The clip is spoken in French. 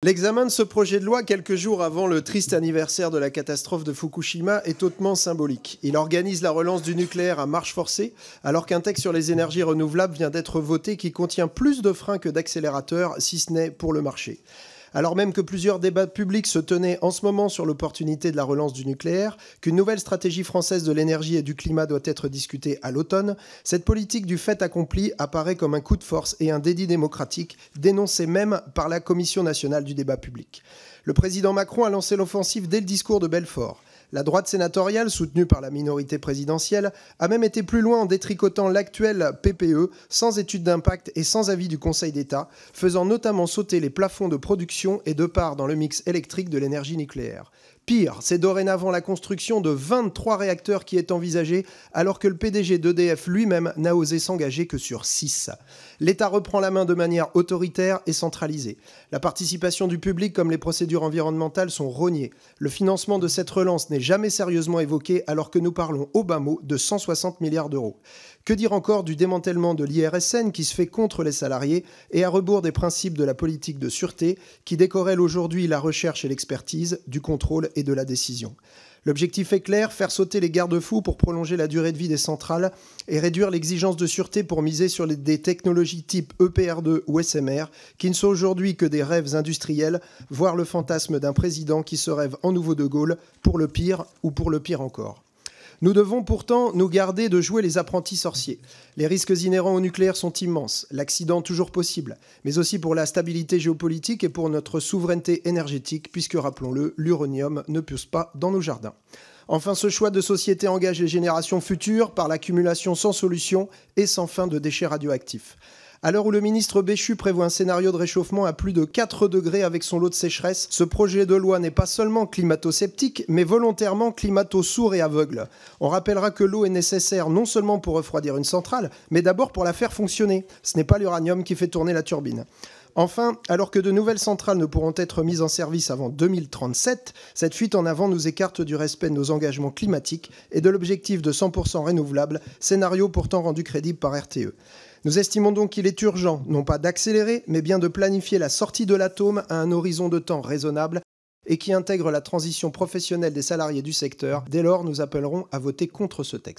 L'examen de ce projet de loi, quelques jours avant le triste anniversaire de la catastrophe de Fukushima, est hautement symbolique. Il organise la relance du nucléaire à marche forcée, alors qu'un texte sur les énergies renouvelables vient d'être voté qui contient plus de freins que d'accélérateurs, si ce n'est pour le marché. Alors même que plusieurs débats publics se tenaient en ce moment sur l'opportunité de la relance du nucléaire, qu'une nouvelle stratégie française de l'énergie et du climat doit être discutée à l'automne, cette politique du fait accompli apparaît comme un coup de force et un déni démocratique, dénoncé même par la Commission nationale du débat public. Le président Macron a lancé l'offensive dès le discours de Belfort. La droite sénatoriale, soutenue par la minorité présidentielle, a même été plus loin en détricotant l'actuel PPE, sans étude d'impact et sans avis du Conseil d'État, faisant notamment sauter les plafonds de production et de part dans le mix électrique de l'énergie nucléaire. Pire, c'est dorénavant la construction de 23 réacteurs qui est envisagée, alors que le PDG d'EDF lui-même n'a osé s'engager que sur 6. L'État reprend la main de manière autoritaire et centralisée. La participation du public comme les procédures environnementales sont rognées. Le financement de cette relance n'est jamais sérieusement évoqué, alors que nous parlons au bas mot de 160 milliards d'euros. Que dire encore du démantèlement de l'IRSN qui se fait contre les salariés et à rebours des principes de la politique de sûreté qui décorrèle aujourd'hui la recherche et l'expertise, du contrôle et de la décision. L'objectif est clair, faire sauter les garde-fous pour prolonger la durée de vie des centrales et réduire l'exigence de sûreté pour miser sur des technologies type EPR2 ou SMR qui ne sont aujourd'hui que des rêves industriels, voire le fantasme d'un président qui se rêve en nouveau de Gaulle pour le pire ou pour le pire encore. Nous devons pourtant nous garder de jouer les apprentis sorciers. Les risques inhérents au nucléaire sont immenses, l'accident toujours possible, mais aussi pour la stabilité géopolitique et pour notre souveraineté énergétique, puisque, rappelons-le, l'uranium ne pousse pas dans nos jardins. Enfin, ce choix de société engage les générations futures par l'accumulation sans solution et sans fin de déchets radioactifs. À l'heure où le ministre Béchu prévoit un scénario de réchauffement à plus de 4 degrés avec son lot de sécheresse, ce projet de loi n'est pas seulement climato-sceptique, mais volontairement climato-sourd et aveugle. On rappellera que l'eau est nécessaire non seulement pour refroidir une centrale, mais d'abord pour la faire fonctionner. Ce n'est pas l'uranium qui fait tourner la turbine. Enfin, alors que de nouvelles centrales ne pourront être mises en service avant 2037, cette fuite en avant nous écarte du respect de nos engagements climatiques et de l'objectif de 100% renouvelable, scénario pourtant rendu crédible par RTE. Nous estimons donc qu'il est urgent, non pas d'accélérer, mais bien de planifier la sortie de l'atome à un horizon de temps raisonnable et qui intègre la transition professionnelle des salariés du secteur. Dès lors, nous appellerons à voter contre ce texte.